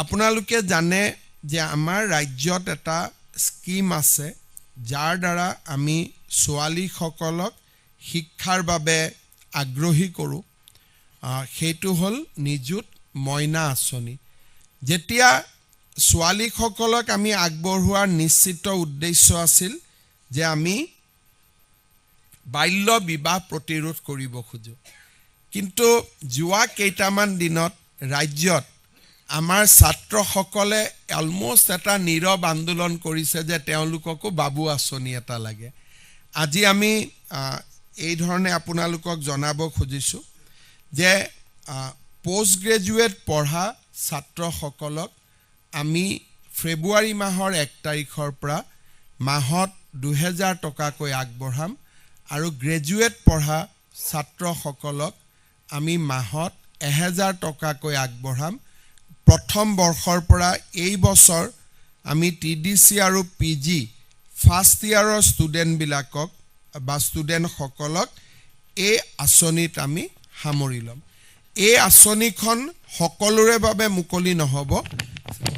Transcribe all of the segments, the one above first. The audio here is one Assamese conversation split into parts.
আপোনালোকে জানে যে আমাৰ ৰাজ্যত এটা স্কিম আছে যাৰ দ্বাৰা আমি ছোৱালীসকলক শিক্ষাৰ বাবে আগ্ৰহী কৰোঁ সেইটো হ'ল নিযুত মইনা আঁচনি যেতিয়া ছোৱালীসকলক আমি আগবঢ়োৱাৰ নিশ্চিত উদ্দেশ্য আছিল যে আমি বাল্য বিবাহ প্ৰতিৰোধ কৰিব খোজো কিন্তু যোৱা কেইটামান দিনত ৰাজ্যত আমাৰ ছাত্ৰসকলে অলমোষ্ট এটা নীৰৱ আন্দোলন কৰিছে যে তেওঁলোককো বাবু আঁচনি এটা লাগে আজি আমি এই ধৰণে আপোনালোকক জনাব খুজিছোঁ যে পোষ্ট গ্ৰেজুৱেট পঢ়া ছাত্ৰসকলক আমি ফেব্ৰুৱাৰী মাহৰ 1 তাৰিখৰ পৰা মাহত 2000 টকাকৈ আগবঢ়াম আৰু গ্ৰেজুৱেট পঢ়া ছাত্ৰসকলক আমি মাহত 1000 টকাকৈ আগবঢ়াম প্ৰথম বৰ্ষৰ পৰা এই বছৰ আমি টিডিসি আৰু পিজি ফাৰ্ষ্ট ইয়াৰৰ ষ্টুডেণ্টবিলাকক বা ষ্টুডেণ্টসকলক এই আঁচনিত আমি সামৰি ল'ম এই আঁচনিখন সকলোৰে বাবে মুকলি নহ'ব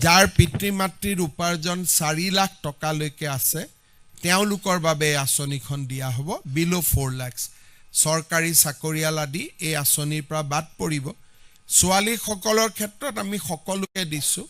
যাৰ পিতৃ মাতৃৰ উপাৰ্জন 4 লাখ টকালৈকে আছে তেওঁলোকৰ বাবে এই আঁচনিখন দিয়া হ'ব বিলো 4 লাখ চৰকাৰী চাকৰিয়াল আদি এই আঁচনিৰ পৰা বাদ পৰিব ছোৱালীসকলৰ ক্ষেত্ৰত আমি সকলোকে দিছোঁ